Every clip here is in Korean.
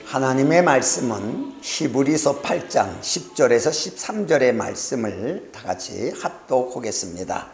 하나님의 말씀은 히브리서 8장 10절에서 13절의 말씀을 다 같이 합독하겠습니다.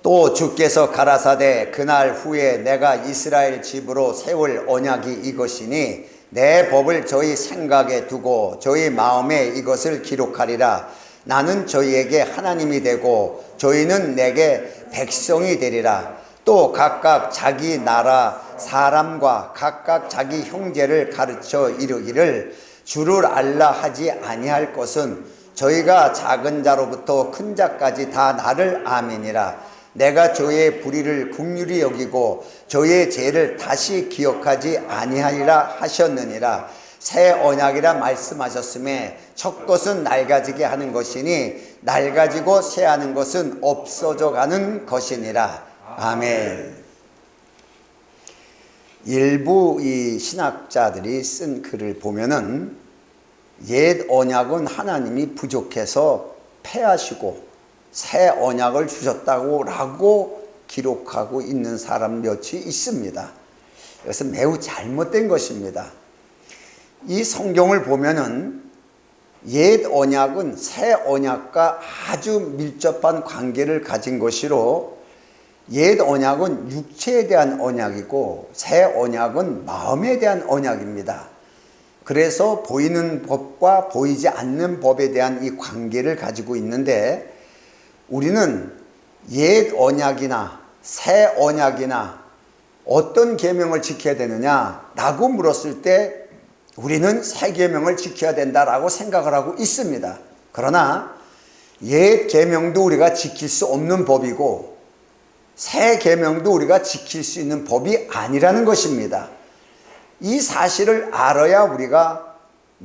또 주께서 가라사대 그날 후에 내가 이스라엘 집으로 세울 언약이 이것이니 내 법을 저희 생각에 두고 저희 마음에 이것을 기록하리라. 나는 저희에게 하나님이 되고 저희는 내게 백성이 되리라. 또 각각 자기 나라 사람과 각각 자기 형제를 가르쳐 이르기를 주를 알라 하지 아니할 것은 저희가 작은 자로부터 큰 자까지 다 나를 아미니라. 내가 저의 불의를 긍휼히 여기고 저의 죄를 다시 기억하지 아니하리라 하셨느니라. 새 언약이라 말씀하셨음에 첫 것은 낡아지게 하는 것이니 낡아지고 새하는 것은 없어져 가는 것이니라. 아멘. 일부 이 신학자들이 쓴 글을 보면은 옛 언약은 하나님이 부족해서 폐하시고 새 언약을 주셨다고 라고 기록하고 있는 사람 몇이 있습니다. 그래서 매우 잘못된 것입니다. 이 성경을 보면은 옛 언약은 새 언약과 아주 밀접한 관계를 가진 것이로 옛 언약은 육체에 대한 언약이고 새 언약은 마음에 대한 언약입니다. 그래서 보이는 법과 보이지 않는 법에 대한 이 관계를 가지고 있는데 우리는 옛 언약이나 새 언약이나 어떤 계명을 지켜야 되느냐라고 물었을 때 우리는 새 계명을 지켜야 된다라고 생각을 하고 있습니다. 그러나 옛 계명도 우리가 지킬 수 없는 법이고 새 계명도 우리가 지킬 수 있는 법이 아니라는 것입니다. 이 사실을 알아야 우리가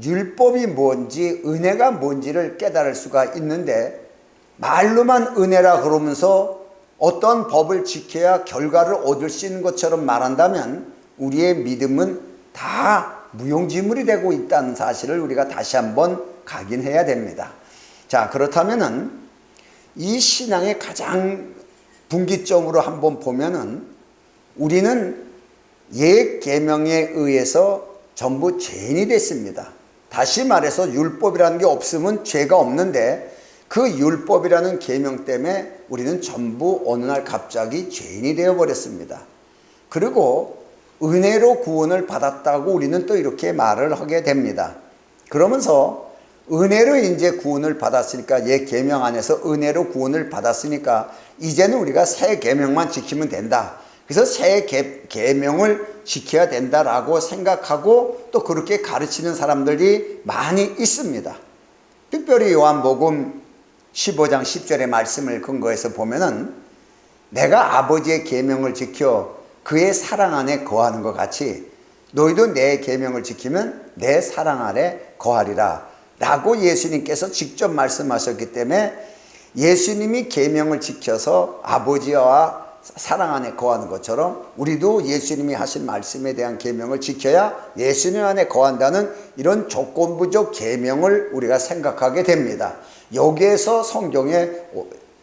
율법이 뭔지 은혜가 뭔지를 깨달을 수가 있는데 말로만 은혜라 그러면서 어떤 법을 지켜야 결과를 얻을 수 있는 것처럼 말한다면 우리의 믿음은 다 무용지물이 되고 있다는 사실을 우리가 다시 한번 각인해야 됩니다. 자, 그렇다면은 이 신앙의 가장 분기점으로 한번 보면은 우리는 옛 계명에 의해서 전부 죄인이 됐습니다. 다시 말해서 율법이라는 게 없으면 죄가 없는데 그 율법이라는 계명 때문에 우리는 전부 어느 날 갑자기 죄인이 되어버렸습니다. 그리고 은혜로 구원을 받았다고 우리는 또 이렇게 말을 하게 됩니다. 그러면서 은혜로 이제 구원을 받았으니까 옛 계명 안에서 은혜로 구원을 받았으니까 이제는 우리가 새 계명만 지키면 된다. 그래서 새 계명을 지켜야 된다라고 생각하고 또 그렇게 가르치는 사람들이 많이 있습니다. 특별히 요한복음 15장 10절의 말씀을 근거해서 보면은 내가 아버지의 계명을 지켜 그의 사랑 안에 거하는 것 같이 너희도 내 계명을 지키면 내 사랑 안에 거하리라 라고 예수님께서 직접 말씀하셨기 때문에 예수님이 계명을 지켜서 아버지와 사랑 안에 거하는 것처럼 우리도 예수님이 하신 말씀에 대한 계명을 지켜야 예수님 안에 거한다는 이런 조건부적 계명을 우리가 생각하게 됩니다. 여기에서 성경의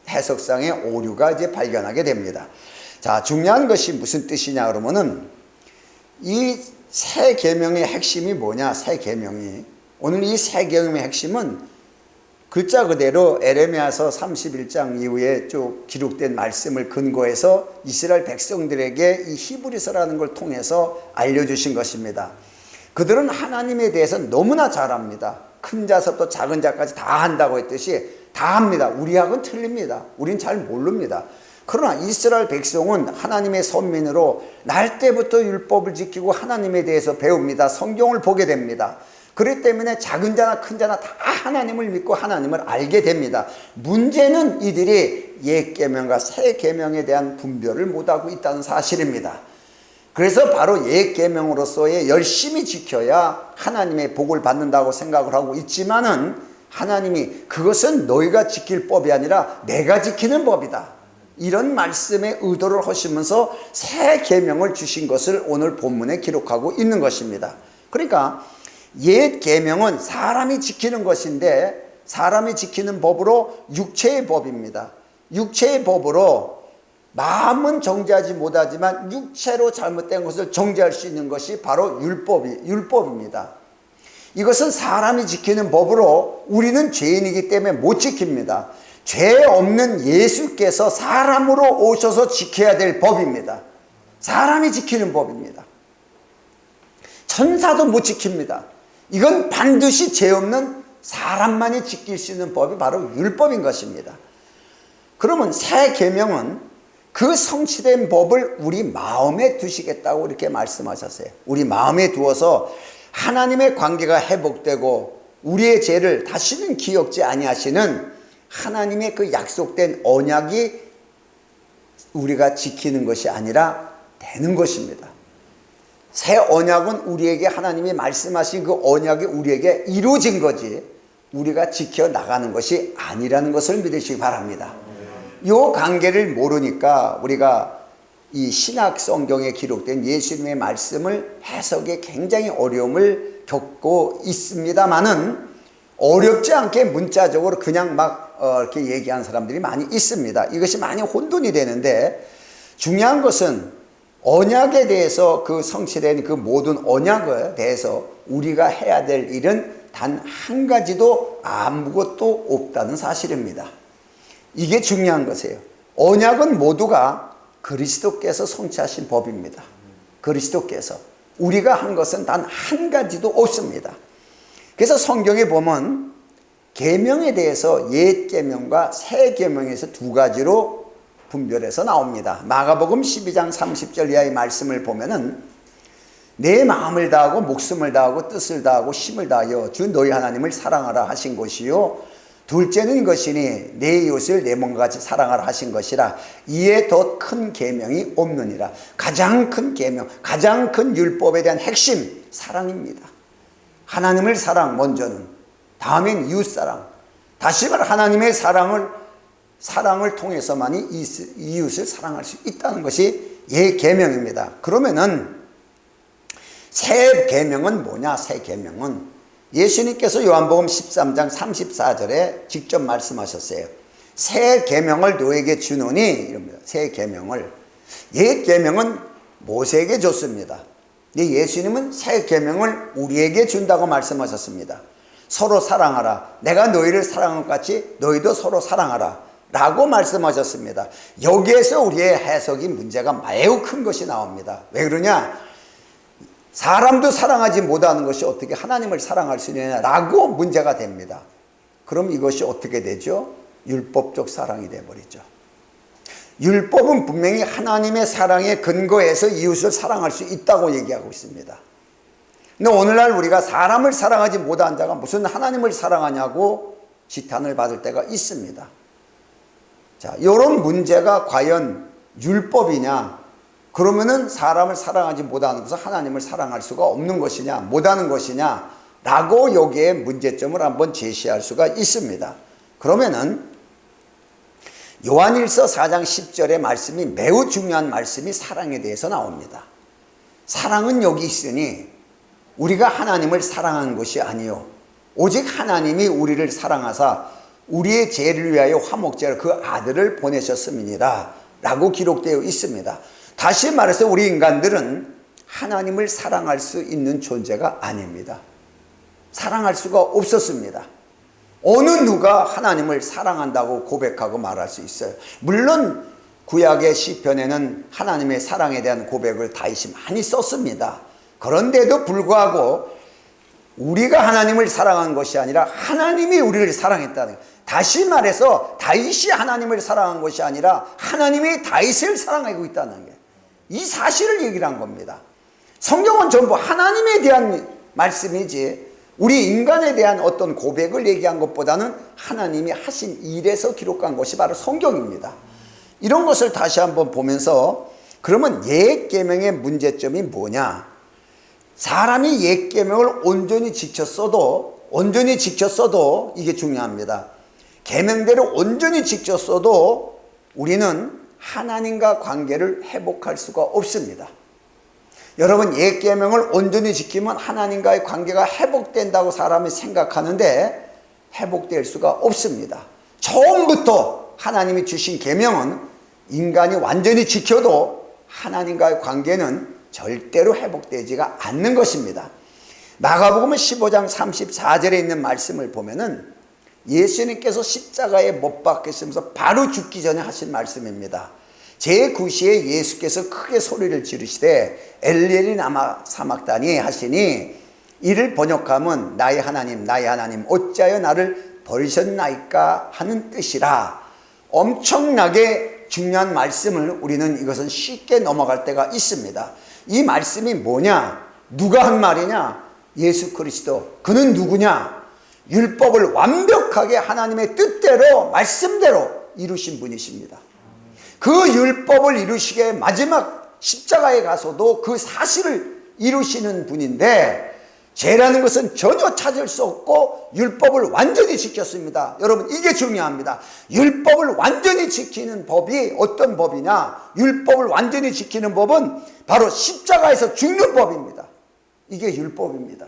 해석상의 오류가 이제 발견하게 됩니다. 자, 중요한 것이 무슨 뜻이냐 그러면은 이 새 계명의 핵심이 뭐냐? 새 계명이 오늘 이 새 계명의 핵심은 글자 그대로 에레미야서 31장 이후에 쭉 기록된 말씀을 근거해서 이스라엘 백성들에게 이 히브리서라는 걸 통해서 알려주신 것입니다. 그들은 하나님에 대해서 너무나 잘 압니다. 큰 자서부터 작은 자까지 다 한다고 했듯이 다 합니다. 우리하고는 틀립니다. 우린 잘 모릅니다. 그러나 이스라엘 백성은 하나님의 선민으로 날 때부터 율법을 지키고 하나님에 대해서 배웁니다. 성경을 보게 됩니다. 그렇기 때문에 작은 자나 큰 자나 다 하나님을 믿고 하나님을 알게 됩니다. 문제는 이들이 옛 계명과 새 계명에 대한 분별을 못하고 있다는 사실입니다. 그래서 바로 옛 계명으로서의 열심히 지켜야 하나님의 복을 받는다고 생각을 하고 있지만은 하나님이 그것은 너희가 지킬 법이 아니라 내가 지키는 법이다. 이런 말씀에 의도를 하시면서 새 계명을 주신 것을 오늘 본문에 기록하고 있는 것입니다. 그러니까 옛 계명은 사람이 지키는 것인데 사람이 지키는 법으로 육체의 법입니다. 육체의 법으로 마음은 정죄하지 못하지만 육체로 잘못된 것을 정죄할 수 있는 것이 바로 율법입니다. 이것은 사람이 지키는 법으로 우리는 죄인이기 때문에 못 지킵니다. 죄 없는 예수께서 사람으로 오셔서 지켜야 될 법입니다. 사람이 지키는 법입니다. 천사도 못 지킵니다. 이건 반드시 죄 없는 사람만이 지킬 수 있는 법이 바로 율법인 것입니다. 그러면 새 계명은 그 성취된 법을 우리 마음에 두시겠다고 이렇게 말씀하셨어요. 우리 마음에 두어서 하나님의 관계가 회복되고 우리의 죄를 다시는 기억지 아니하시는 하나님의 그 약속된 언약이 우리가 지키는 것이 아니라 되는 것입니다. 새 언약은 우리에게 하나님이 말씀하신 그 언약이 우리에게 이루어진 거지 우리가 지켜나가는 것이 아니라는 것을 믿으시기 바랍니다. 이 관계를 모르니까 우리가 이 신약 성경에 기록된 예수님의 말씀을 해석에 굉장히 어려움을 겪고 있습니다만은 어렵지 않게 문자적으로 그냥 막 이렇게 얘기하는 사람들이 많이 있습니다. 이것이 많이 혼돈이 되는데 중요한 것은 언약에 대해서 그 성취된 그 모든 언약에 대해서 우리가 해야 될 일은 단 한 가지도 아무것도 없다는 사실입니다. 이게 중요한 것이에요. 언약은 모두가 그리스도께서 성취하신 법입니다. 그리스도께서. 우리가 한 것은 단 한 가지도 없습니다. 그래서 성경에 보면 계명에 대해서 옛 계명과 새 계명에서 두 가지로 분별해서 나옵니다. 마가복음 12장 30절 이하의 말씀을 보면은 내 마음을 다하고 목숨을 다하고 뜻을 다하고 힘을 다하여 주 너희 하나님을 사랑하라 하신 것이요 둘째는 이것이니 내 이웃을 내 몸과 같이 사랑하라 하신 것이라 이에 더 큰 계명이 없느니라. 가장 큰 계명, 가장 큰 율법에 대한 핵심 사랑입니다. 하나님을 사랑 먼저는, 다음엔 이웃 사랑. 다시 말해 하나님의 사랑을 통해서만이 이웃을 사랑할 수 있다는 것이 예 계명입니다. 그러면은 새 계명은 뭐냐? 새 계명은 예수님께서 요한복음 13장 34절에 직접 말씀하셨어요. 새 계명을 너에게 주노니 이럽니다. 새 계명을. 옛 계명은 모세에게 줬습니다. 근데 예수님은 새 계명을 우리에게 준다고 말씀하셨습니다. 서로 사랑하라. 내가 너희를 사랑한 것 같이 너희도 서로 사랑하라. 라고 말씀하셨습니다. 여기에서 우리의 해석이 문제가 매우 큰 것이 나옵니다. 왜 그러냐? 사람도 사랑하지 못하는 것이 어떻게 하나님을 사랑할 수 있느냐라고 문제가 됩니다. 그럼 이것이 어떻게 되죠? 율법적 사랑이 되어버리죠. 율법은 분명히 하나님의 사랑에 근거해서 이웃을 사랑할 수 있다고 얘기하고 있습니다. 근데 오늘날 우리가 사람을 사랑하지 못한 자가 무슨 하나님을 사랑하냐고 지탄을 받을 때가 있습니다. 자, 이런 문제가 과연 율법이냐? 그러면은 사람을 사랑하지 못하는 것은 하나님을 사랑할 수가 없는 것이냐, 못하는 것이냐, 라고 여기에 문제점을 한번 제시할 수가 있습니다. 그러면은 요한일서 4장 10절의 말씀이 매우 중요한 말씀이 사랑에 대해서 나옵니다. 사랑은 여기 있으니 우리가 하나님을 사랑한 것이 아니요 오직 하나님이 우리를 사랑하사 우리의 죄를 위하여 화목제로 그 아들을 보내셨음이니라 라고 기록되어 있습니다. 다시 말해서 우리 인간들은 하나님을 사랑할 수 있는 존재가 아닙니다. 사랑할 수가 없었습니다. 어느 누가 하나님을 사랑한다고 고백하고 말할 수 있어요. 물론 구약의 시편에는 하나님의 사랑에 대한 고백을 다윗이 많이 썼습니다. 그런데도 불구하고 우리가 하나님을 사랑한 것이 아니라 하나님이 우리를 사랑했다는 거예요. 다시 말해서 다윗이 하나님을 사랑한 것이 아니라 하나님이 다윗을 사랑하고 있다는 거예요. 이 사실을 얘기를 한 겁니다. 성경은 전부 하나님에 대한 말씀이지 우리 인간에 대한 어떤 고백을 얘기한 것보다는 하나님이 하신 일에서 기록한 것이 바로 성경입니다. 이런 것을 다시 한번 보면서 그러면 옛 계명의 문제점이 뭐냐? 사람이 옛 계명을 온전히 지켰어도 이게 중요합니다. 계명대로 온전히 지켰어도 우리는 하나님과 관계를 회복할 수가 없습니다. 여러분, 옛 계명을 온전히 지키면 하나님과의 관계가 회복된다고 사람이 생각하는데 회복될 수가 없습니다. 처음부터 하나님이 주신 계명은 인간이 완전히 지켜도 하나님과의 관계는 절대로 회복되지가 않는 것입니다. 마가복음 15장 34절에 있는 말씀을 보면은 예수님께서 십자가에 못 박히시면서 바로 죽기 전에 하신 말씀입니다. 제9시에 예수께서 크게 소리를 지르시되 엘리엘이 라마 사막다니 하시니, 이를 번역하면 나의 하나님 어찌하여 나를 버리셨나이까 하는 뜻이라. 엄청나게 중요한 말씀을 우리는 이것은 쉽게 넘어갈 때가 있습니다. 이 말씀이 뭐냐? 누가 한 말이냐? 예수 그리스도. 그는 누구냐? 율법을 완벽하게 하나님의 뜻대로 말씀대로 이루신 분이십니다. 그 율법을 이루시기에 마지막 십자가에 가서도 그 사실을 이루시는 분인데, 죄라는 것은 전혀 찾을 수 없고 율법을 완전히 지켰습니다. 여러분, 이게 중요합니다. 율법을 완전히 지키는 법이 어떤 법이냐? 율법을 완전히 지키는 법은 바로 십자가에서 죽는 법입니다. 이게 율법입니다.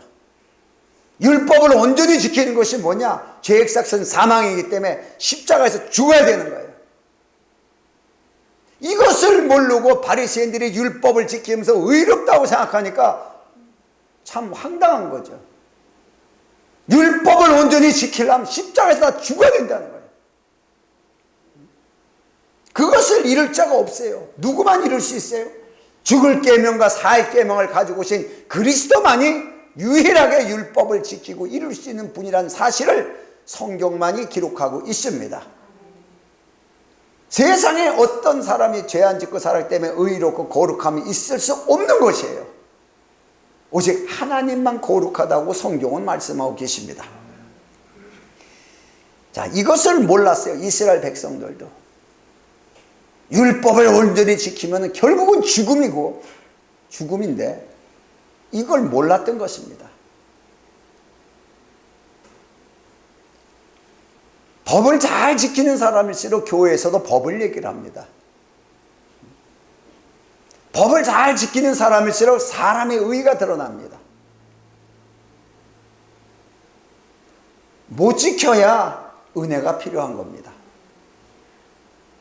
율법을 온전히 지키는 것이 뭐냐? 죄의 삭은 사망이기 때문에 십자가에서 죽어야 되는 거예요. 이것을 모르고 바리새인들이 율법을 지키면서 의롭다고 생각하니까 참 황당한 거죠. 율법을 온전히 지키려면 십자가에서 다 죽어야 된다는 거예요. 그것을 이룰 자가 없어요. 누구만 이룰 수 있어요? 죽을 계명과 살 계명을 가지고 오신 그리스도만이 유일하게 율법을 지키고 이룰 수 있는 분이라는 사실을 성경만이 기록하고 있습니다. 세상에 어떤 사람이 죄 안 짓고 살았기 때문에 의롭고 거룩함이 있을 수 없는 것이에요. 오직 하나님만 거룩하다고 성경은 말씀하고 계십니다. 자, 이것을 몰랐어요. 이스라엘 백성들도. 율법을 온전히 지키면 결국은 죽음인데 이걸 몰랐던 것입니다. 법을 잘 지키는 사람일수록 교회에서도 법을 얘기를 합니다. 법을 잘 지키는 사람일수록 사람의 의의가 드러납니다. 못 지켜야 은혜가 필요한 겁니다.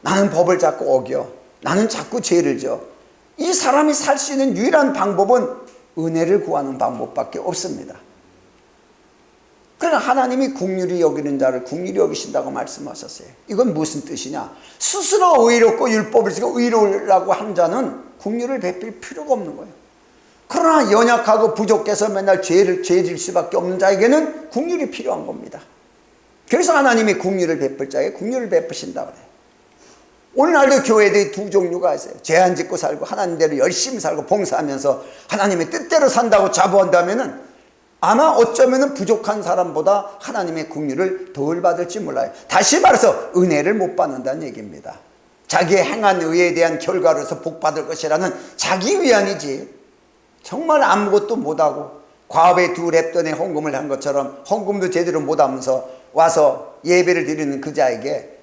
나는 법을 자꾸 어겨. 나는 자꾸 죄를 져. 이 사람이 살 수 있는 유일한 방법은 은혜를 구하는 방법밖에 없습니다. 그러나 하나님이 긍휼히 여기는 자를 긍휼히 여기신다고 말씀하셨어요. 이건 무슨 뜻이냐? 스스로 의롭고 율법을 지키고 의로우라고 한 자는 긍휼을 베풀 필요가 없는 거예요. 그러나 연약하고 부족해서 맨날 죄질 수밖에 없는 자에게는 긍휼이 필요한 겁니다. 그래서 하나님이 긍휼을 베풀 자에게 긍휼을 베푸신다 그래요. 오늘날도 교회들이 두 종류가 있어요. 죄 안 짓고 살고 하나님대로 열심히 살고 봉사하면서 하나님의 뜻대로 산다고 자부한다면은 아마 어쩌면 부족한 사람보다 하나님의 긍휼을 덜 받을지 몰라요. 다시 말해서 은혜를 못 받는다는 얘기입니다. 자기의 행한 의에 대한 결과로서 복 받을 것이라는 자기 위안이지, 정말 아무것도 못하고 과업에 두 랩돈의 헌금을 한 것처럼 헌금도 제대로 못하면서 와서 예배를 드리는 그 자에게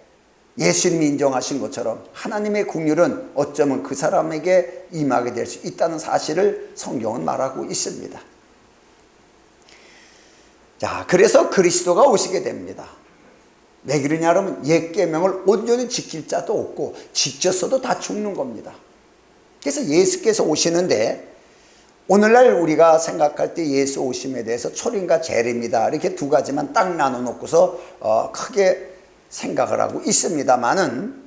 예수님이 인정하신 것처럼 하나님의 긍휼은 어쩌면 그 사람에게 임하게 될 수 있다는 사실을 성경은 말하고 있습니다. 자, 그래서 그리스도가 오시게 됩니다. 왜 그러냐 하면 옛 계명을 온전히 지킬 자도 없고 지켰어도 다 죽는 겁니다. 그래서 예수께서 오시는데, 오늘날 우리가 생각할 때 예수 오심에 대해서 초림과 재림이다 이렇게 두 가지만 딱 나눠 놓고서 크게 생각을 하고 있습니다만은,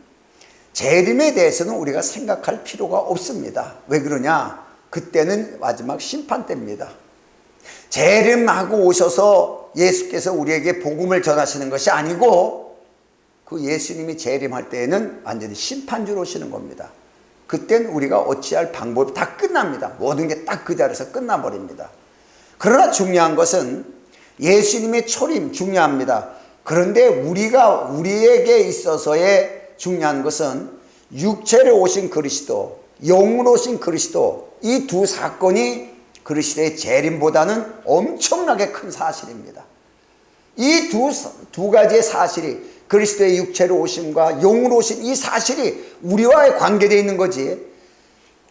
재림에 대해서는 우리가 생각할 필요가 없습니다. 왜 그러냐? 그때는 마지막 심판 때입니다. 재림하고 오셔서 예수께서 우리에게 복음을 전하시는 것이 아니고, 그 예수님이 재림할 때에는 완전히 심판주로 오시는 겁니다. 그땐 우리가 어찌할 방법이 다 끝납니다. 모든 게 딱 그 자리에서 끝나버립니다. 그러나 중요한 것은 예수님의 초림 중요합니다. 그런데 우리에게 있어서의 중요한 것은 육체로 오신 그리스도, 영으로 오신 그리스도, 이 두 사건이 그리스도의 재림보다는 엄청나게 큰 사실입니다. 이 두 가지의 사실이, 그리스도의 육체로 오심과 영으로 오신 이 사실이 우리와의 관계되어 있는 거지,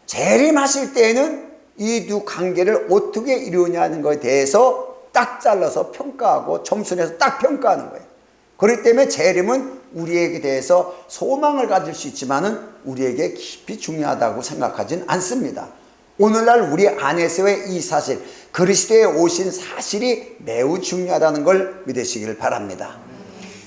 재림하실 때에는 이 두 관계를 어떻게 이루냐는 것에 대해서 딱 잘라서 평가하고 점수 내서 딱 평가하는 거예요. 그렇기 때문에 재림은 우리에게 대해서 소망을 가질 수 있지만은 우리에게 깊이 중요하다고 생각하진 않습니다. 오늘날 우리 안에서의 이 사실, 그리스도의 오신 사실이 매우 중요하다는 걸 믿으시길 바랍니다.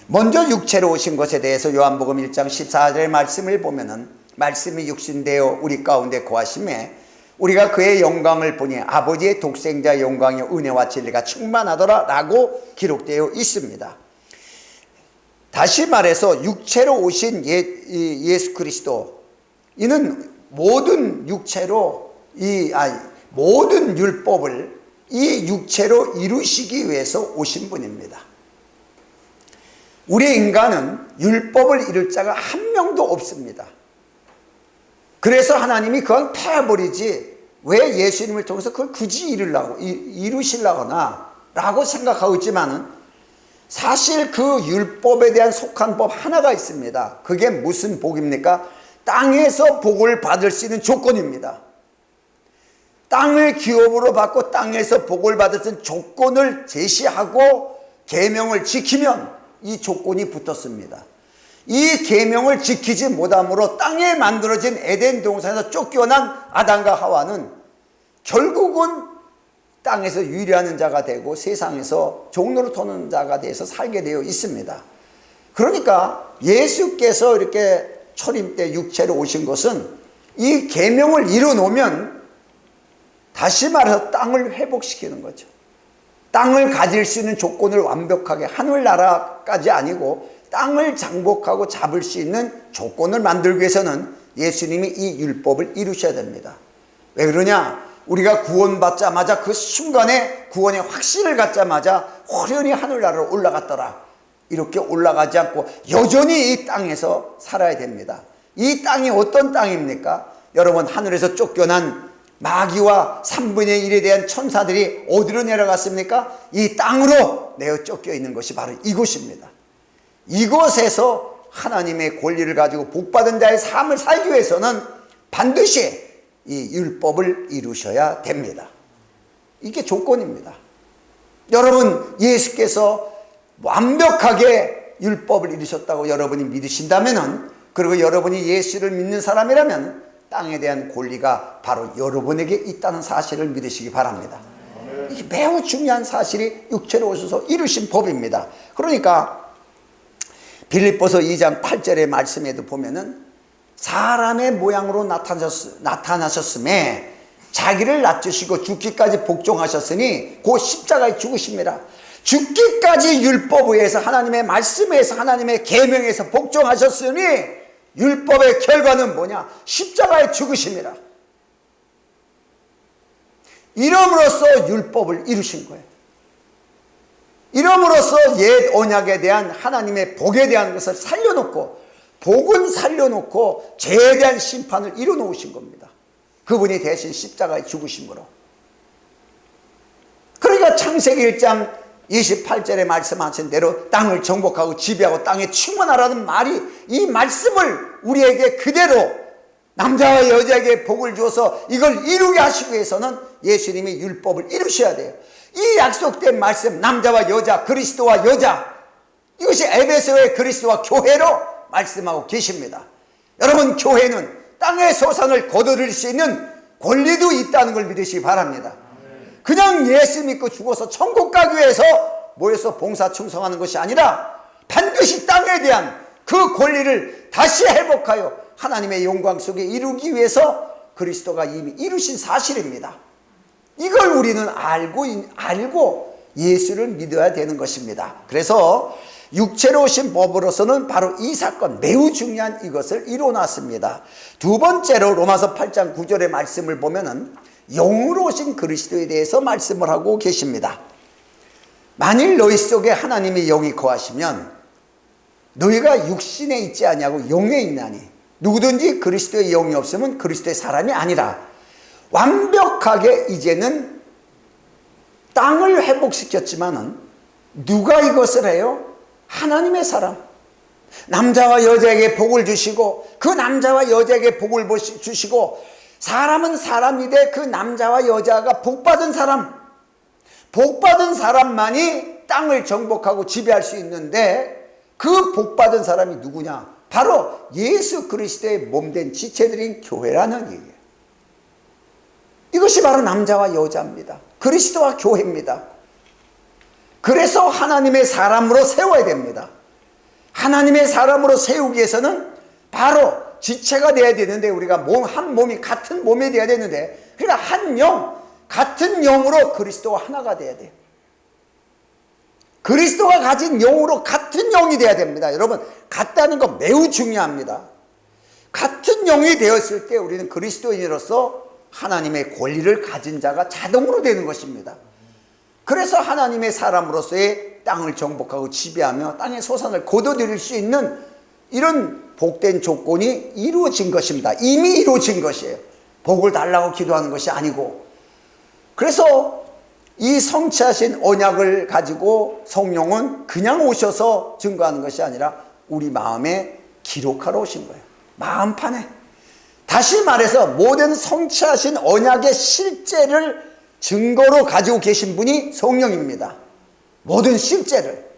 먼저 육체로 오신 것에 대해서 요한복음 1장 14절의 말씀을 보면은 말씀이 육신되어 우리 가운데 거하심에 우리가 그의 영광을 보니 아버지의 독생자의 영광이 은혜와 진리가 충만하더라 라고 기록되어 있습니다. 다시 말해서 육체로 오신 예수 그리스도, 이는 모든 육체로 모든 율법을 이 육체로 이루시기 위해서 오신 분입니다. 우리 인간은 율법을 이룰 자가 한 명도 없습니다. 그래서 하나님이 그건 패버리지 왜 예수님을 통해서 그걸 굳이 이루시려거나 라고 생각하고 있지만은 사실 그 율법에 대한 속한 법 하나가 있습니다. 그게 무슨 복입니까? 땅에서 복을 받을 수 있는 조건입니다. 땅을 기업으로 받고 땅에서 복을 받을 수 있는 조건을 제시하고 계명을 지키면 이 조건이 붙었습니다. 이 계명을 지키지 못함으로 땅에 만들어진 에덴 동산에서 쫓겨난 아담과 하와는 결국은 땅에서 유리하는 자가 되고 세상에서 종로로 도는 자가 돼서 살게 되어 있습니다. 그러니까 예수께서 이렇게 초림 때 육체로 오신 것은 이 계명을 이뤄놓으면 다시 말해서 땅을 회복시키는 거죠. 땅을 가질 수 있는 조건을 완벽하게, 하늘나라까지 아니고 땅을 장복하고 잡을 수 있는 조건을 만들기 위해서는 예수님이 이 율법을 이루셔야 됩니다. 왜 그러냐? 우리가 구원받자마자 그 순간에 구원의 확신을 갖자마자 호련히 하늘나라로 올라갔더라, 이렇게 올라가지 않고 여전히 이 땅에서 살아야 됩니다. 이 땅이 어떤 땅입니까? 여러분, 하늘에서 쫓겨난 마귀와 3분의 1에 대한 천사들이 어디로 내려갔습니까? 이 땅으로 내어 쫓겨 있는 것이 바로 이곳입니다. 이곳에서 하나님의 권리를 가지고 복받은 자의 삶을 살기 위해서는 반드시 이 율법을 이루셔야 됩니다. 이게 조건입니다. 여러분, 예수께서 완벽하게 율법을 이루셨다고 여러분이 믿으신다면은, 그리고 여러분이 예수를 믿는 사람이라면 땅에 대한 권리가 바로 여러분에게 있다는 사실을 믿으시기 바랍니다. 이게 매우 중요한 사실이 육체로 오셔서 이루신 법입니다. 그러니까 빌립보서 2장 8절의 말씀에도 보면은 사람의 모양으로 나타나셨음에 자기를 낮추시고 죽기까지 복종하셨으니 곧 십자가에 죽으십니다. 죽기까지 율법에 의해서, 하나님의 말씀에 의해서, 하나님의 계명에서 복종하셨으니 율법의 결과는 뭐냐? 십자가에 죽으십니다. 이름으로써 율법을 이루신 거예요. 이름으로써 옛 언약에 대한 하나님의 복에 대한 것을 살려놓고, 복은 살려놓고 죄에 대한 심판을 이뤄놓으신 겁니다. 그분이 대신 십자가에 죽으심으로. 그러니까 창세기 1장 28절에 말씀하신 대로 땅을 정복하고 지배하고 땅에 충만하라는 말이, 이 말씀을 우리에게 그대로 남자와 여자에게 복을 주어서 이걸 이루게 하시기 위해서는 예수님이 율법을 이루셔야 돼요. 이 약속된 말씀, 남자와 여자, 그리스도와 여자, 이것이 에베소의 그리스도와 교회로 말씀하고 계십니다. 여러분, 교회는 땅의 소산을 거두릴 수 있는 권리도 있다는 걸 믿으시기 바랍니다. 그냥 예수 믿고 죽어서 천국 가기 위해서 모여서 봉사 충성하는 것이 아니라 반드시 땅에 대한 그 권리를 다시 회복하여 하나님의 영광 속에 이루기 위해서 그리스도가 이미 이루신 사실입니다. 이걸 우리는 알고 예수를 믿어야 되는 것입니다. 그래서 육체로 오신 법으로서는 바로 이 사건, 매우 중요한 이것을 이뤄놨습니다. 두 번째로 로마서 8장 9절의 말씀을 보면은 영으로 오신 그리스도에 대해서 말씀을 하고 계십니다. 만일 너희 속에 하나님의 영이 거하시면 너희가 육신에 있지 아니하고 영에 있나니, 누구든지 그리스도의 영이 없으면 그리스도의 사람이 아니라. 완벽하게 이제는 땅을 회복시켰지만은 누가 이것을 해요? 하나님의 사람. 남자와 여자에게 복을 주시고, 그 남자와 여자에게 복을 주시고, 사람은 사람이되 그 남자와 여자가 복받은 사람만이 땅을 정복하고 지배할 수 있는데, 그 복받은 사람이 누구냐? 바로 예수 그리스도의 몸된 지체들인 교회라는 얘기예요. 이것이 바로 남자와 여자입니다. 그리스도와 교회입니다. 그래서 하나님의 사람으로 세워야 됩니다. 하나님의 사람으로 세우기 위해서는 바로 지체가 돼야 되는데, 우리가 한 몸이 같은 몸이 돼야 되는데, 그러니까 한 영, 같은 영으로 그리스도와 하나가 돼야 돼요. 그리스도가 가진 영으로 같은 영이 돼야 됩니다. 여러분, 같다는 건 매우 중요합니다. 같은 영이 되었을 때 우리는 그리스도인으로서 하나님의 권리를 가진 자가 자동으로 되는 것입니다. 그래서 하나님의 사람으로서의 땅을 정복하고 지배하며 땅의 소산을 거둬들일 수 있는 이런 복된 조건이 이루어진 것입니다. 이미 이루어진 것이에요. 복을 달라고 기도하는 것이 아니고. 그래서 이 성취하신 언약을 가지고 성령은 그냥 오셔서 증거하는 것이 아니라 우리 마음에 기록하러 오신 거예요. 마음판에. 다시 말해서 모든 성취하신 언약의 실제를 증거로 가지고 계신 분이 성령입니다. 모든 실제를.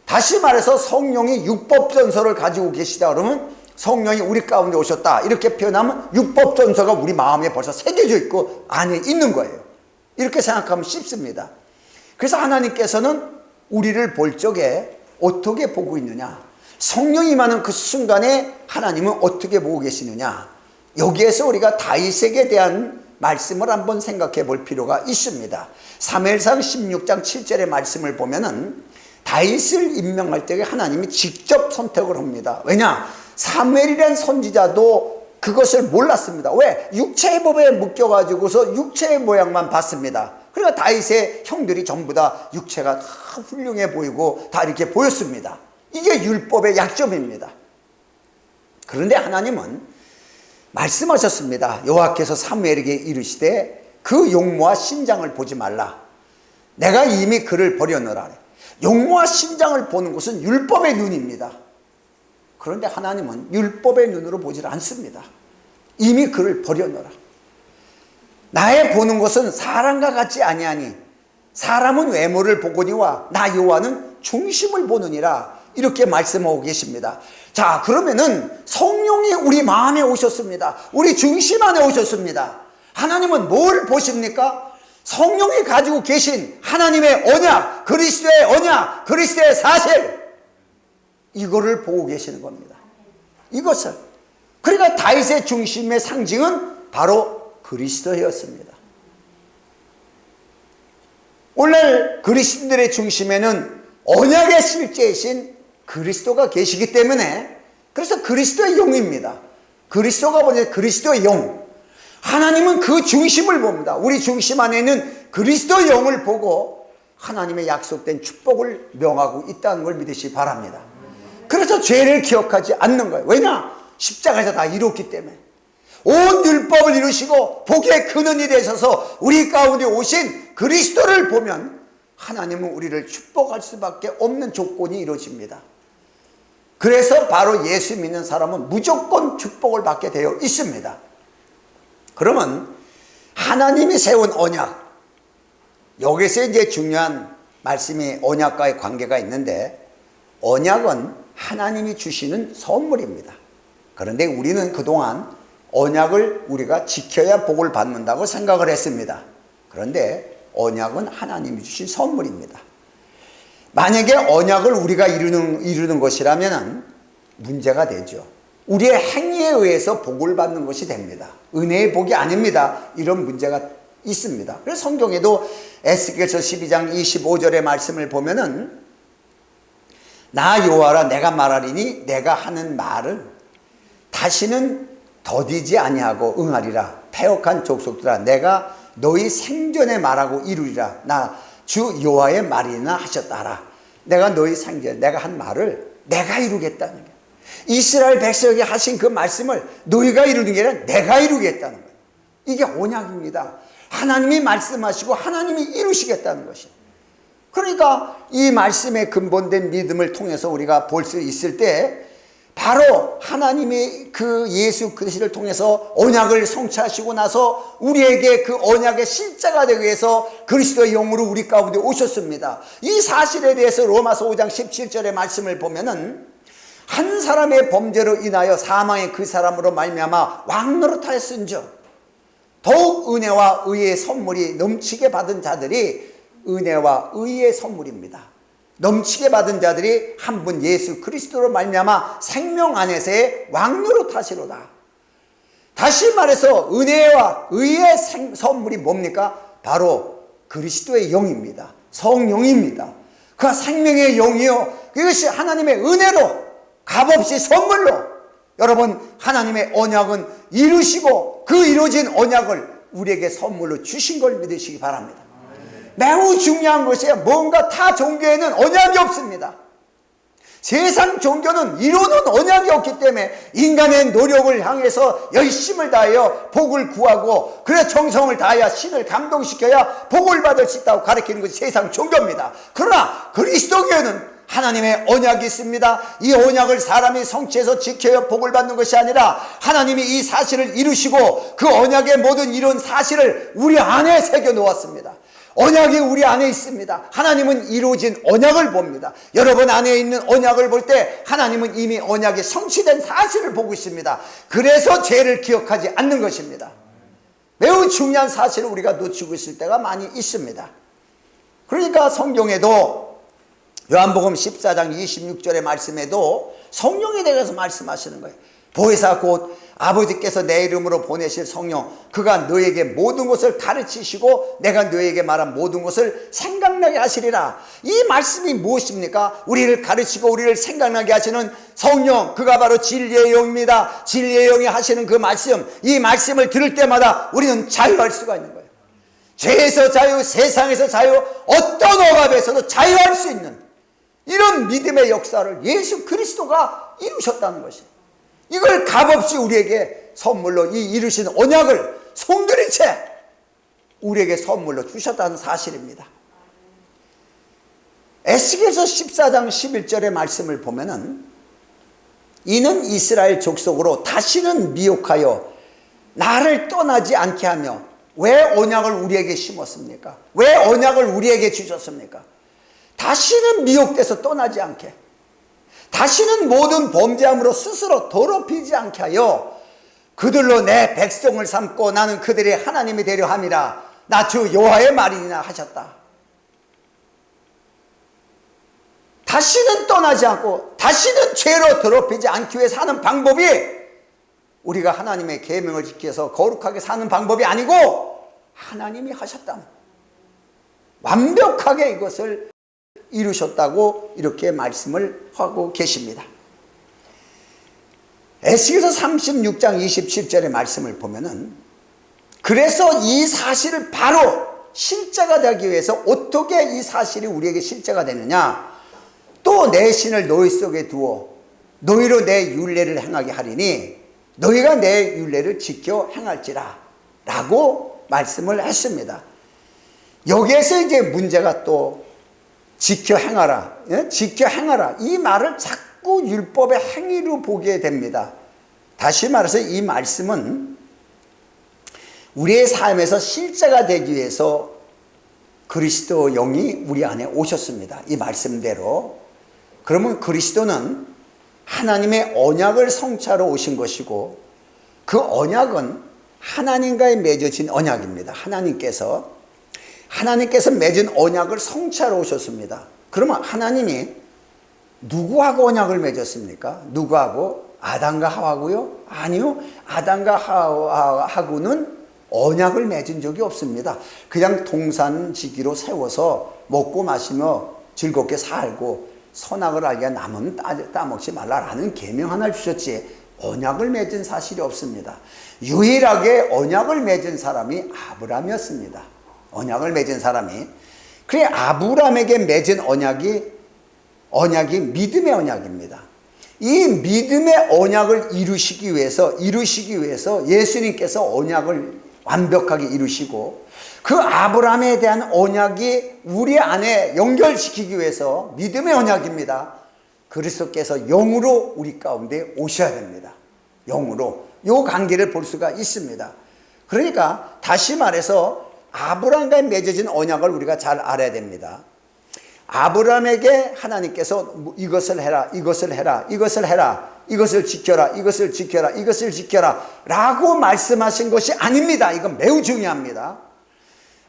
다시 말해서 성령이 율법전서를 가지고 계시다 그러면 성령이 우리 가운데 오셨다 이렇게 표현하면 율법전서가 우리 마음에 벌써 새겨져 있고 안에 있는 거예요. 이렇게 생각하면 쉽습니다. 그래서 하나님께서는 우리를 볼 적에 어떻게 보고 있느냐, 성령이 임하는 그 순간에 하나님은 어떻게 보고 계시느냐, 여기에서 우리가 다윗에게 대한 말씀을 한번 생각해 볼 필요가 있습니다. 사무엘상 16장 7절의 말씀을 보면은 다윗을 임명할 때 하나님이 직접 선택을 합니다. 왜냐? 사무엘이라는 선지자도 그것을 몰랐습니다. 왜? 육체의 법에 묶여가지고서 육체의 모양만 봤습니다. 그러니까 다윗의 형들이 전부 다 육체가 다 훌륭해 보이고 다 이렇게 보였습니다. 이게 율법의 약점입니다. 그런데 하나님은 말씀하셨습니다. 여호와께서 사무엘에게 이르시되 그 용모와 신장을 보지 말라. 내가 이미 그를 버려놓으라. 용모와 신장을 보는 것은 율법의 눈입니다. 그런데 하나님은 율법의 눈으로 보질 않습니다. 이미 그를 버려놓으라. 나의 보는 것은 사람과 같지 아니하니 사람은 외모를 보거니와 나 여호와는 중심을 보느니라. 이렇게 말씀하고 계십니다. 자, 그러면은 성령이 우리 마음에 오셨습니다. 우리 중심 안에 오셨습니다. 하나님은 뭘 보십니까? 성령이 가지고 계신 하나님의 언약, 그리스도의 언약, 그리스도의 사실, 이거를 보고 계시는 겁니다. 이것을. 그러니까 다윗의 중심의 상징은 바로 그리스도였습니다. 오늘 그리스도인들의 중심에는 언약의 실제이신 그리스도가 계시기 때문에, 그래서 그리스도의 영입니다. 그리스도가 뭐냐? 그리스도의 영. 하나님은 그 중심을 봅니다. 우리 중심 안에 있는 그리스도의 영을 보고 하나님의 약속된 축복을 명하고 있다는 걸 믿으시기 바랍니다. 그래서 죄를 기억하지 않는 거예요. 왜냐? 십자가에서 다 이뤘기 때문에. 온 율법을 이루시고 복의 근원이 되셔서 우리 가운데 오신 그리스도를 보면 하나님은 우리를 축복할 수밖에 없는 조건이 이루어집니다. 그래서 바로 예수 믿는 사람은 무조건 축복을 받게 되어 있습니다. 그러면 하나님이 세운 언약, 여기서 이제 중요한 말씀이 언약과의 관계가 있는데, 언약은 하나님이 주시는 선물입니다. 그런데 우리는 그동안 언약을 우리가 지켜야 복을 받는다고 생각을 했습니다. 그런데 언약은 하나님이 주신 선물입니다. 만약에 언약을 우리가 이루는 것이라면 문제가 되죠. 우리의 행위에 의해서 복을 받는 것이 됩니다. 은혜의 복이 아닙니다. 이런 문제가 있습니다. 그래서 성경에도 에스겔서 12장 25절의 말씀을 보면은 나 여호와라 내가 말하리니 내가 하는 말은 다시는 더디지 아니하고 응하리라. 패역한 족속들아 내가 너희 생전에 말하고 이루리라. 나 주 여호와의 말이나 하셨다라. 내가 너희 생전에 내가 한 말을 내가 이루겠다는 거예요. 이스라엘 백성에게 하신 그 말씀을 너희가 이루는 게 아니라 내가 이루겠다는 거예요. 이게 언약입니다. 하나님이 말씀하시고 하나님이 이루시겠다는 것이에요. 그러니까 이 말씀에 근본된 믿음을 통해서 우리가 볼 수 있을 때 바로 하나님이 그 예수 그리스도를 통해서 언약을 성취하시고 나서 우리에게 그 언약의 실제가 되기 위해서 그리스도의 영으로 우리 가운데 오셨습니다. 이 사실에 대해서 로마서 5장 17절의 말씀을 보면은 한 사람의 범죄로 인하여 사망의 그 사람으로 말미암아 왕노릇하였은즉 더욱 은혜와 의의 선물이 넘치게 받은 자들이, 은혜와 의의 선물입니다. 넘치게 받은 자들이 한 분 예수 그리스도로 말미암아 생명 안에서의 왕노릇하시로다. 다시 말해서 은혜와 의의 선물이 뭡니까? 바로 그리스도의 영입니다. 성령입니다. 그 생명의 영이요, 그것이 하나님의 은혜로 값없이 선물로 여러분 하나님의 언약은 이루시고 그 이루어진 언약을 우리에게 선물로 주신 걸 믿으시기 바랍니다. 매우 중요한 것이 뭔가 타 종교에는 언약이 없습니다. 세상 종교는 이루는 언약이 없기 때문에 인간의 노력을 향해서 열심을 다하여 복을 구하고 그래 정성을 다하여 신을 감동시켜야 복을 받을 수 있다고 가르치는 것이 세상 종교입니다. 그러나 그리스도교회는 하나님의 언약이 있습니다. 이 언약을 사람이 성취해서 지켜야 복을 받는 것이 아니라 하나님이 이 사실을 이루시고 그 언약의 모든 이런 사실을 우리 안에 새겨 놓았습니다. 언약이 우리 안에 있습니다. 하나님은 이루어진 언약을 봅니다. 여러분 안에 있는 언약을 볼 때 하나님은 이미 언약이 성취된 사실을 보고 있습니다. 그래서 죄를 기억하지 않는 것입니다. 매우 중요한 사실을 우리가 놓치고 있을 때가 많이 있습니다. 그러니까 성경에도 요한복음 14장 26절의 말씀에도 성령에 대해서 말씀하시는 거예요. 보혜사 곧 아버지께서 내 이름으로 보내실 성령, 그가 너에게 모든 것을 가르치시고 내가 너에게 말한 모든 것을 생각나게 하시리라. 이 말씀이 무엇입니까? 우리를 가르치고 우리를 생각나게 하시는 성령, 그가 바로 진리의 영입니다. 진리의 영이 하시는 그 말씀, 이 말씀을 들을 때마다 우리는 자유할 수가 있는 거예요. 죄에서 자유, 세상에서 자유, 어떤 억압에서도 자유할 수 있는 이런 믿음의 역사를 예수 그리스도가 이루셨다는 것이에요. 이걸 값없이 우리에게 선물로 이 이루신 언약을 송두린 채 우리에게 선물로 주셨다는 사실입니다. 에스겔서 14장 11절의 말씀을 보면은 이는 이스라엘 족속으로 다시는 미혹하여 나를 떠나지 않게 하며, 왜 언약을 우리에게 심었습니까? 왜 언약을 우리에게 주셨습니까? 다시는 미혹돼서 떠나지 않게, 다시는 모든 범죄함으로 스스로 더럽히지 않게 하여 그들로 내 백성을 삼고 나는 그들의 하나님이 되려 함이라. 나 주 여호와의 말이니라 하셨다. 다시는 떠나지 않고 다시는 죄로 더럽히지 않기 위해 사는 방법이 우리가 하나님의 계명을 지켜서 거룩하게 사는 방법이 아니고 하나님이 하셨다. 완벽하게 이것을 이루셨다고 이렇게 말씀을 하고 계십니다. 에스겔서 36장 27절의 말씀을 보면은, 그래서 이 사실을 바로 실제가 되기 위해서 어떻게 이 사실이 우리에게 실제가 되느냐, 또 내 신을 너희 속에 두어 너희로 내 율례를 행하게 하리니 너희가 내 율례를 지켜 행할지라 라고 말씀을 했습니다. 여기에서 이제 문제가 또 지켜 행하라, 지켜 행하라, 이 말을 자꾸 율법의 행위로 보게 됩니다. 다시 말해서 이 말씀은 우리의 삶에서 실제가 되기 위해서 그리스도 영이 우리 안에 오셨습니다. 이 말씀대로. 그러면 그리스도는 하나님의 언약을 성취하러 오신 것이고, 그 언약은 하나님과의 맺어진 언약입니다. 하나님께서 맺은 언약을 성취하러 오셨습니다. 그러면 하나님이 누구하고 언약을 맺었습니까? 누구하고? 아담과 하와고요? 아니요. 아담과 하와하고는 언약을 맺은 적이 없습니다. 그냥 동산지기로 세워서 먹고 마시며 즐겁게 살고 선악을 알게 남은 따먹지 말라라는 계명 하나를 주셨지 언약을 맺은 사실이 없습니다. 유일하게 언약을 맺은 사람이 아브라함이었습니다. 언약을 맺은 사람이. 그래, 아브라함에게 맺은 언약이 믿음의 언약입니다. 이 믿음의 언약을 이루시기 위해서 예수님께서 언약을 완벽하게 이루시고, 그 아브라함에 대한 언약이 우리 안에 연결시키기 위해서, 믿음의 언약입니다. 그리스도께서 영으로 우리 가운데 오셔야 됩니다. 영으로. 요 관계를 볼 수가 있습니다. 그러니까 다시 말해서 아브라함과 맺어진 언약을 우리가 잘 알아야 됩니다. 아브라함에게 하나님께서 이것을 해라, 이것을 해라, 이것을 해라, 이것을 지켜라, 이것을 지켜라, 이것을 지켜라 라고 말씀하신 것이 아닙니다. 이건 매우 중요합니다.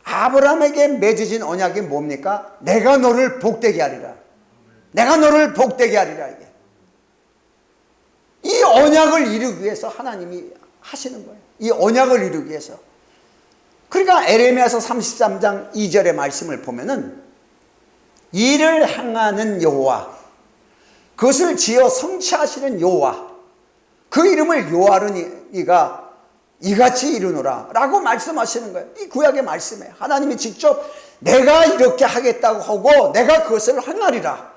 아브라함에게 맺어진 언약이 뭡니까? 내가 너를 복되게 하리라. 내가 너를 복되게 하리라. 이게. 이 언약을 이루기 위해서 하나님이 하시는 거예요. 이 언약을 이루기 위해서. 그러니까 에레미야서 33장 2절의 말씀을 보면은 이를 행하는 여호와, 그것을 지어 성취하시는 여호와, 그 이름을 여호와르니가 이같이 이루노라 라고 말씀하시는 거예요. 이 구약의 말씀이에요. 하나님이 직접 내가 이렇게 하겠다고 하고 내가 그것을 행하리라,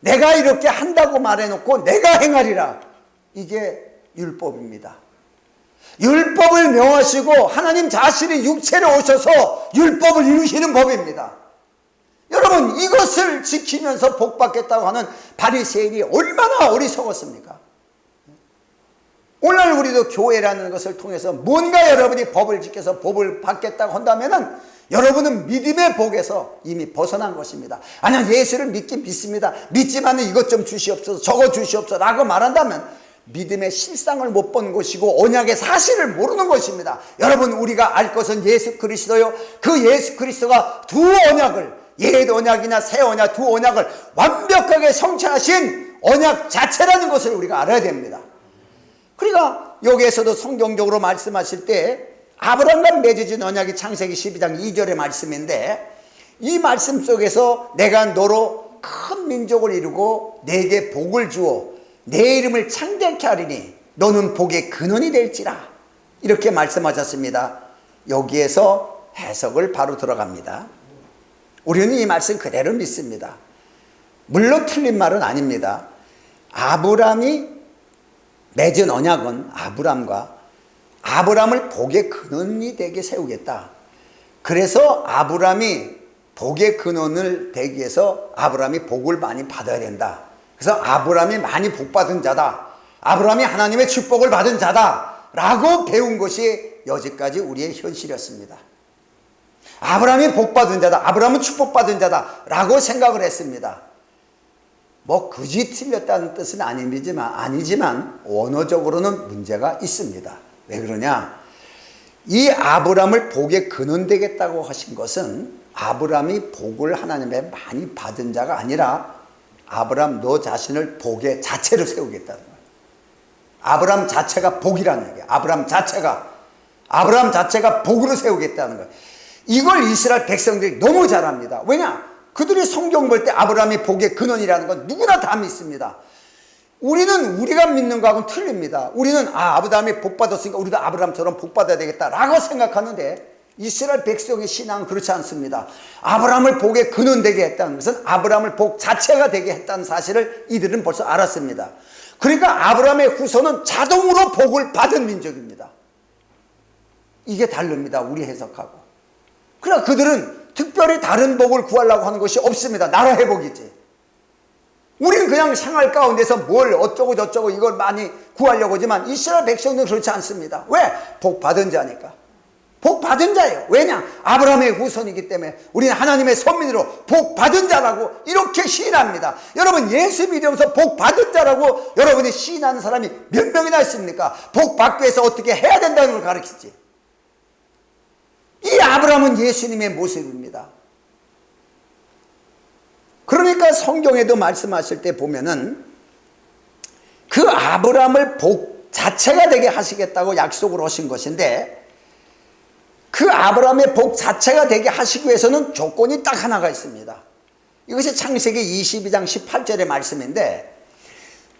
내가 이렇게 한다고 말해놓고 내가 행하리라. 이게 율법입니다. 율법을 명하시고 하나님 자신이 육체로 오셔서 율법을 이루시는 법입니다. 여러분, 이것을 지키면서 복받겠다고 하는 바리새인이 얼마나 어리석었습니까? 오늘 우리도 교회라는 것을 통해서 뭔가 여러분이 법을 지켜서 복을 받겠다고 한다면은 여러분은 믿음의 복에서 이미 벗어난 것입니다. 아니야, 예수를 믿긴 믿습니다. 믿지만은 이것 좀 주시옵소서, 저거 주시옵소서 라고 말한다면 믿음의 실상을 못 본 것이고 언약의 사실을 모르는 것입니다. 여러분, 우리가 알 것은 예수 그리스도요. 그 예수 그리스도가 두 언약을, 옛 언약이나 새 언약, 두 언약을 완벽하게 성취하신 언약 자체라는 것을 우리가 알아야 됩니다. 그러니까 여기에서도 성경적으로 말씀하실 때 아브라함과 맺어진 언약이 창세기 12장 2절의 말씀인데, 이 말씀 속에서 내가 너로 큰 민족을 이루고 내게 복을 주어 내 이름을 창대케 하리니 너는 복의 근원이 될지라, 이렇게 말씀하셨습니다. 여기에서 해석을 바로 들어갑니다. 우리는 이 말씀 그대로 믿습니다. 물론 틀린 말은 아닙니다. 아브라함이 맺은 언약은 아브라함을 복의 근원이 되게 세우겠다. 그래서 아브라함이 복의 근원을 되기 위해서 아브라함이 복을 많이 받아야 된다. 그래서 아브라함이 많이 복받은 자다, 아브라함이 하나님의 축복을 받은 자다 라고 배운 것이 여지까지 우리의 현실이었습니다. 아브라함이 복받은 자다, 아브라함은 축복받은 자다 라고 생각을 했습니다. 뭐 그지 틀렸다는 뜻은 아니지만 언어적으로는 문제가 있습니다. 왜 그러냐? 이 아브라함을 복의 근원 되겠다고 하신 것은 아브라함이 복을 하나님의 많이 받은 자가 아니라 아브라함 너 자신을 복의 자체로 세우겠다는 거예요. 아브라함 자체가 복이라는 얘기예요. 아브라함 자체가 복으로 세우겠다는 거예요. 이걸 이스라엘 백성들이 너무 잘 압니다. 왜냐? 그들이 성경 볼 때 아브라함이 복의 근원이라는 건 누구나 다 믿습니다. 우리가 믿는 거하고는 틀립니다. 우리는 아브라함이 복 받았으니까 우리도 아브라함처럼 복 받아야 되겠다라고 생각하는데, 이스라엘 백성의 신앙은 그렇지 않습니다. 아브라함을 복의 근원 되게 했다는 것은 아브라함을 복 자체가 되게 했다는 사실을 이들은 벌써 알았습니다. 그러니까 아브라함의 후손은 자동으로 복을 받은 민족입니다. 이게 다릅니다. 우리 해석하고. 그러나 그들은 특별히 다른 복을 구하려고 하는 것이 없습니다. 나라 회복이지. 우리는 그냥 생활 가운데서 뭘 어쩌고 저쩌고 이걸 많이 구하려고 하지만 이스라엘 백성들은 그렇지 않습니다. 왜? 복 받은 자니까. 복 받은 자예요. 왜냐? 아브라함의 후손이기 때문에 우리는 하나님의 선민으로 복 받은 자라고 이렇게 시인합니다. 여러분, 예수 믿으면서 복 받은 자라고 여러분이 시인하는 사람이 몇 명이나 있습니까? 복 받기 위해서 어떻게 해야 된다는 걸 가르치지. 이 아브라함은 예수님의 모습입니다. 그러니까 성경에도 말씀하실 때 보면은 그 아브라함을 복 자체가 되게 하시겠다고 약속을 하신 것인데, 그 아브라함의 복 자체가 되게 하시기 위해서는 조건이 딱 하나가 있습니다. 이것이 창세기 22장 18절의 말씀인데,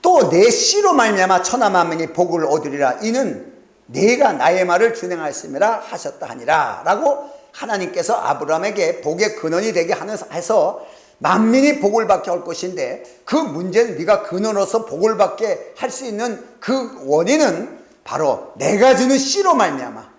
또 내 씨로 말미암아 천하 만민이 복을 얻으리라. 이는 내가 나의 말을 준행하였음이라 하셨다 하니라 라고 하나님께서 아브라함에게 복의 근원이 되게 해서 만민이 복을 받게 할 것인데, 그 문제는 네가 근원으로서 복을 받게 할 수 있는 그 원인은 바로 내가 주는 씨로 말미암아,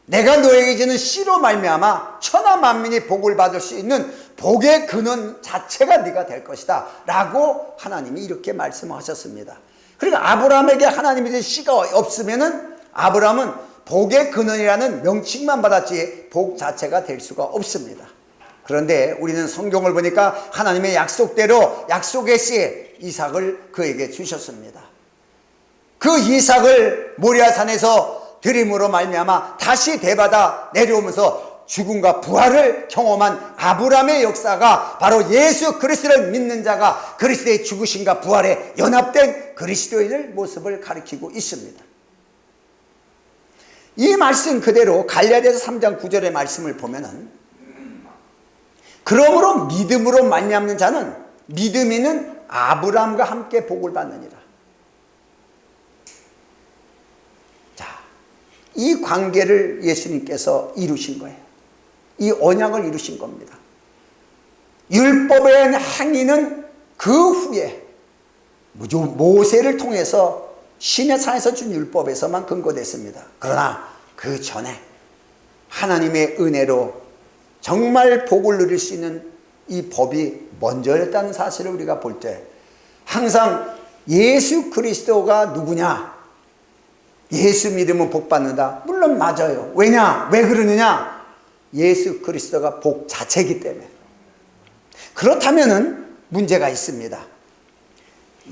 내가 너에게 주는 씨로 말미암아 천하 만민이 복을 받을 수 있는 복의 근원 자체가 네가 될 것이다 라고 하나님이 이렇게 말씀하셨습니다. 그러니까 아브라함에게 하나님이 준 씨가 없으면은 아브라함은 복의 근원이라는 명칭만 받았지 복 자체가 될 수가 없습니다. 그런데 우리는 성경을 보니까 하나님의 약속대로 약속의 씨 이삭을 그에게 주셨습니다. 그 이삭을 모리아산에서 드림으로 말미암아 다시 대받아 내려오면서 죽음과 부활을 경험한 아브라함의 역사가 바로 예수 그리스도를 믿는 자가 그리스도의 죽으심과 부활에 연합된 그리스도인의 모습을 가리키고 있습니다. 이 말씀 그대로 갈라디아서 3장 9절의 말씀을 보면은 그러므로 믿음으로 말미암는 자는 믿음이는 아브라함과 함께 복을 받느니라. 자, 이 관계를 예수님께서 이루신 거예요. 이 언약을 이루신 겁니다. 율법의 행위는 그 후에 모세를 통해서 시내산에서 준 율법에서만 근거됐습니다. 그러나 그 전에 하나님의 은혜로 정말 복을 누릴 수 있는 이 법이 먼저였다는 사실을 우리가 볼 때 항상 예수 그리스도가 누구냐? 예수 믿으면 복 받는다. 물론 맞아요. 왜냐? 왜 그러느냐? 예수 그리스도가 복 자체이기 때문에. 그렇다면은 문제가 있습니다.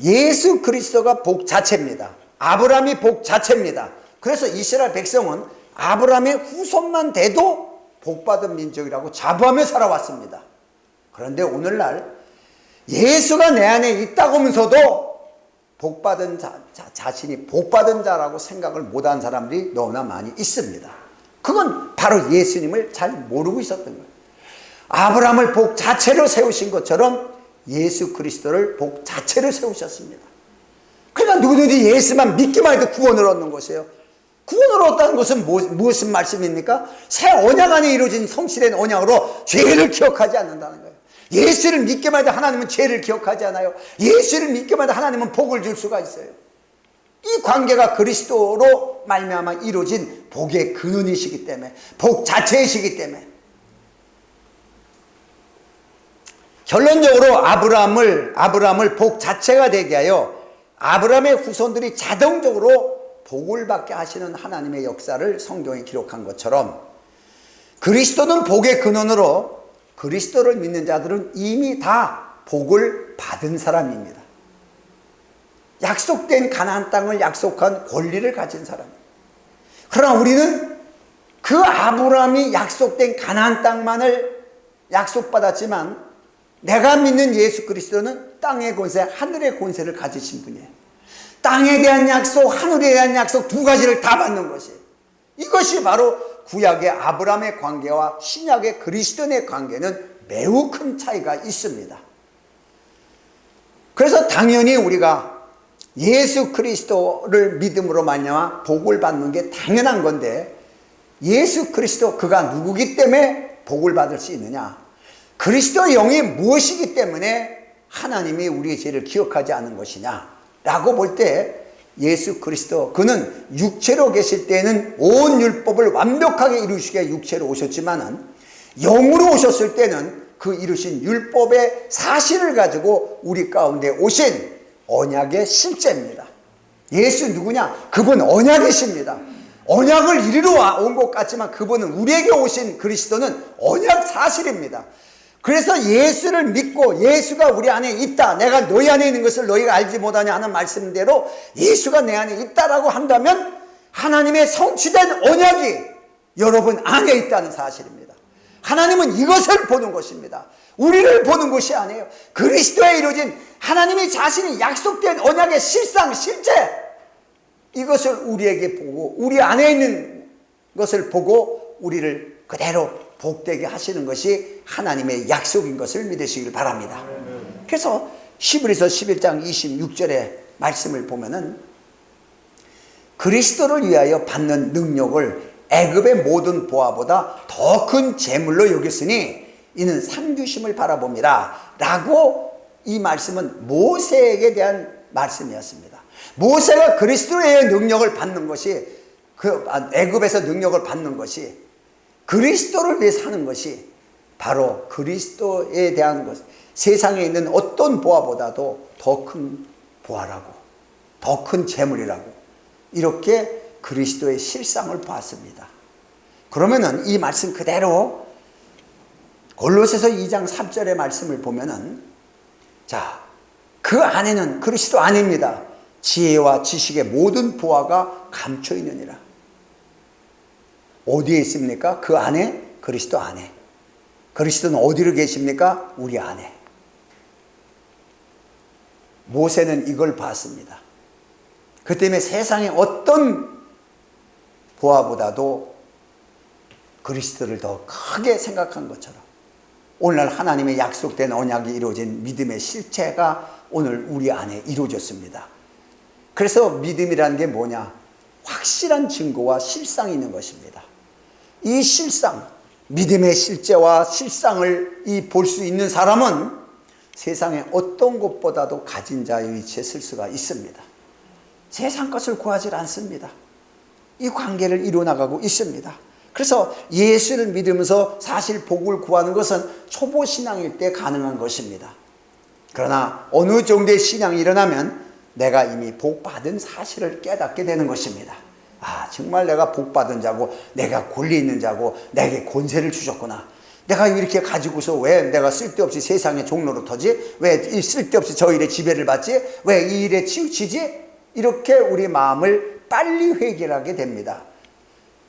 예수 그리스도가 복 자체입니다. 아브라함이 복 자체입니다. 그래서 이스라엘 백성은 아브라함의 후손만 돼도 복받은 민족이라고 자부하며 살아왔습니다. 그런데 오늘날 예수가 내 안에 있다고 하면서도 복받은 자신이 복받은 자라고 생각을 못한 사람들이 너무나 많이 있습니다. 그건 바로 예수님을 잘 모르고 있었던 거예요. 아브라함을 복 자체로 세우신 것처럼 예수 그리스도를 복 자체로 세우셨습니다. 그러니까 누구든지 예수만 믿기만 해도 구원을 얻는 것이에요. 구원을 얻다는 것은 무슨 말씀입니까? 새 언약 안에 이루어진 성실한 언약으로 죄를 기억하지 않는다는 거예요. 예수를 믿기만 해도 하나님은 죄를 기억하지 않아요. 예수를 믿기만 해도 하나님은 복을 줄 수가 있어요. 이 관계가 그리스도로 말미암아 이루어진 복의 근원이시기 때문에, 복 자체이시기 때문에, 결론적으로 아브라함을 복 자체가 되게 하여 아브라함의 후손들이 자동적으로 복을 받게 하시는 하나님의 역사를 성경에 기록한 것처럼 그리스도는 복의 근원으로 그리스도를 믿는 자들은 이미 다 복을 받은 사람입니다. 약속된 가나안 땅을 약속한 권리를 가진 사람입니다. 그러나 우리는 그 아브라함이 약속된 가나안 땅만을 약속받았지만 내가 믿는 예수 그리스도는 땅의 권세, 하늘의 권세를 가지신 분이에요. 땅에 대한 약속, 하늘에 대한 약속 두 가지를 다 받는 것이에요. 이것이 바로 구약의 아브라함의 관계와 신약의 그리스도의 관계는 매우 큰 차이가 있습니다. 그래서 당연히 우리가 예수 그리스도를 믿음으로 말미암아 복을 받는 게 당연한 건데 예수 그리스도 그가 누구기 때문에 복을 받을 수 있느냐? 그리스도의 영이 무엇이기 때문에 하나님이 우리의 죄를 기억하지 않은 것이냐 라고 볼 때 예수 그리스도 그는 육체로 계실 때는 온 율법을 완벽하게 이루시게 육체로 오셨지만은 영으로 오셨을 때는 그 이루신 율법의 사실을 가지고 우리 가운데 오신 언약의 실제입니다. 예수 누구냐? 그분 언약이십니다. 언약을 이루러 온 것 같지만 그분은 우리에게 오신 그리스도는 언약 사실입니다. 그래서 예수를 믿고 예수가 우리 안에 있다. 내가 너희 안에 있는 것을 너희가 알지 못하냐 하는 말씀대로 예수가 내 안에 있다라고 한다면 하나님의 성취된 언약이 여러분 안에 있다는 사실입니다. 하나님은 이것을 보는 것입니다. 우리를 보는 것이 아니에요. 그리스도에 이루어진 하나님이 자신이 약속된 언약의 실상, 실제 이것을 우리에게 보고 우리 안에 있는 것을 보고 우리를 그대로 복되게 하시는 것이 하나님의 약속인 것을 믿으시길 바랍니다. 그래서 히브리서 11장 26절의 말씀을 보면은 그리스도를 위하여 받는 능력을 애굽의 모든 보화보다 더 큰 재물로 여겼으니 이는 상주심을 바라봅니다 라고 이 말씀은 모세에게 대한 말씀이었습니다. 모세가 그리스도의 능력을 받는 것이 애굽에서 능력을 받는 것이 그리스도를 위해 사는 것이 바로 그리스도에 대한 것, 세상에 있는 어떤 보화보다도 더 큰 보화라고, 더 큰 재물이라고, 이렇게 그리스도의 실상을 보았습니다. 그러면은 이 말씀 그대로 골로새서 2장 3절의 말씀을 보면은, 자, 그 안에는, 그리스도 안입니다, 지혜와 지식의 모든 보화가 감춰 있느니라. 어디에 있습니까? 그 안에, 그리스도 안에. 그리스도는 어디로 계십니까? 우리 안에. 모세는 이걸 봤습니다. 그 때문에 세상의 어떤 보화보다도 그리스도를 더 크게 생각한 것처럼 오늘날 하나님의 약속된 언약이 이루어진 믿음의 실체가 오늘 우리 안에 이루어졌습니다. 그래서 믿음이라는 게 뭐냐? 확실한 증거와 실상이 있는 것입니다. 이 실상, 믿음의 실제와 실상을 볼 수 있는 사람은 세상의 어떤 것보다도 가진 자의 위치에 설 수가 있습니다. 세상 것을 구하지 않습니다. 이 관계를 이루어나가고 있습니다. 그래서 예수를 믿으면서 사실 복을 구하는 것은 초보 신앙일 때 가능한 것입니다. 그러나 어느 정도의 신앙이 일어나면 내가 이미 복 받은 사실을 깨닫게 되는 것입니다. 아, 정말 내가 복 받은 자고, 내가 권리 있는 자고, 내게 권세를 주셨구나. 내가 이렇게 가지고서 왜 내가 쓸데없이 세상의 종로로 터지? 왜 쓸데없이 저 일에 지배를 받지? 왜 이 일에 치우치지? 이렇게 우리 마음을 빨리 회개하게 됩니다.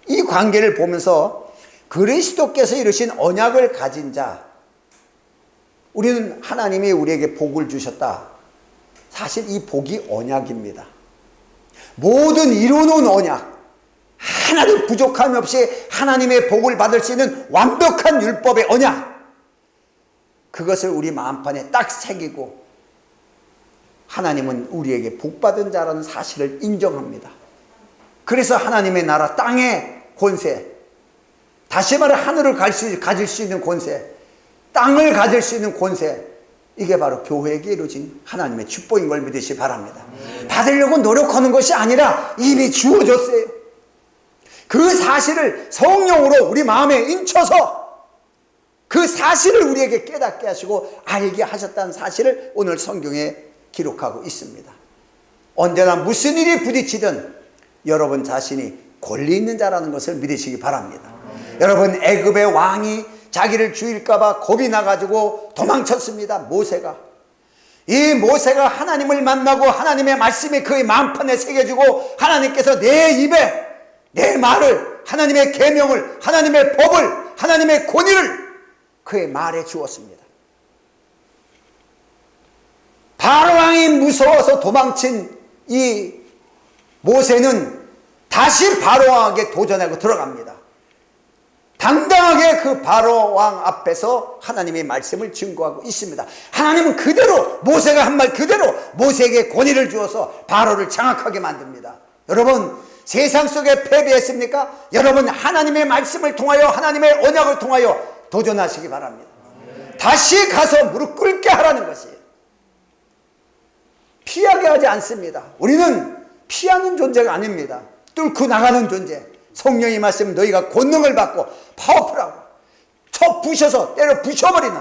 이 관계를 보면서 그리스도께서 이루신 언약을 가진 자, 우리는 하나님이 우리에게 복을 주셨다. 사실 이 복이 언약입니다. 모든 이루어놓은 언약, 하나도 부족함이 없이 하나님의 복을 받을 수 있는 완벽한 율법의 언약, 그것을 우리 마음판에 딱 새기고 하나님은 우리에게 복받은 자라는 사실을 인정합니다. 그래서 하나님의 나라, 땅의 권세, 다시 말해 하늘을 가질 수 있는 권세, 땅을 가질 수 있는 권세, 이게 바로 교회에게 이루어진 하나님의 축복인 걸 믿으시기 바랍니다. 받으려고 노력하는 것이 아니라 이미 주어졌어요. 그 사실을 성령으로 우리 마음에 인쳐서 그 사실을 우리에게 깨닫게 하시고 알게 하셨다는 사실을 오늘 성경에 기록하고 있습니다. 언제나 무슨 일이 부딪히든 여러분 자신이 권리 있는 자라는 것을 믿으시기 바랍니다. 여러분, 애굽의 왕이 자기를 죽일까 봐 겁이 나가지고 도망쳤습니다. 모세가. 이 모세가 하나님을 만나고 하나님의 말씀이 그의 마음판에 새겨지고 하나님께서 내 입에 내 말을, 하나님의 계명을, 하나님의 법을, 하나님의 권위를 그의 말에 주었습니다. 바로왕이 무서워서 도망친 이 모세는 다시 바로왕에게 도전하고 들어갑니다. 당당하게 그 바로왕 앞에서 하나님의 말씀을 증거하고 있습니다. 하나님은 그대로 모세가 한 말 그대로 모세에게 권위를 주어서 바로를 장악하게 만듭니다. 여러분, 세상 속에 패배했습니까? 여러분, 하나님의 말씀을 통하여, 하나님의 언약을 통하여 도전하시기 바랍니다. 다시 가서 무릎 꿇게 하라는 것이에요. 피하게 하지 않습니다. 우리는 피하는 존재가 아닙니다. 뚫고 나가는 존재. 성령의 말씀, 너희가 권능을 받고 파워풀하고 쳐 부셔서 때려 부셔버리는,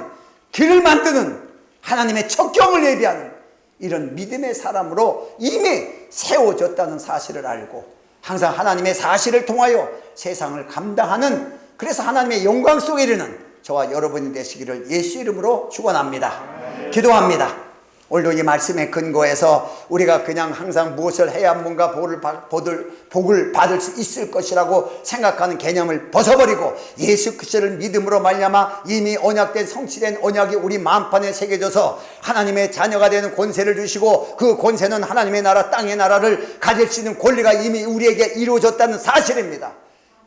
길을 만드는 하나님의 척경을 예비하는 이런 믿음의 사람으로 이미 세워졌다는 사실을 알고 항상 하나님의 사실을 통하여 세상을 감당하는, 그래서 하나님의 영광 속에 이르는 저와 여러분이 되시기를 예수 이름으로 축원합니다. 기도합니다. 오늘도 이 말씀에 근거해서 우리가 그냥 항상 무엇을 해야 뭔가 복을 받을 수 있을 것이라고 생각하는 개념을 벗어버리고 예수 그리스도를 믿음으로 말미암아 이미 언약된 성취된 언약이 우리 마음판에 새겨져서 하나님의 자녀가 되는 권세를 주시고 그 권세는 하나님의 나라, 땅의 나라를 가질 수 있는 권리가 이미 우리에게 이루어졌다는 사실입니다.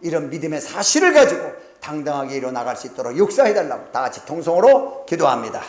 이런 믿음의 사실을 가지고 당당하게 일어나갈 수 있도록 역사해달라고 다 같이 통성으로 기도합니다.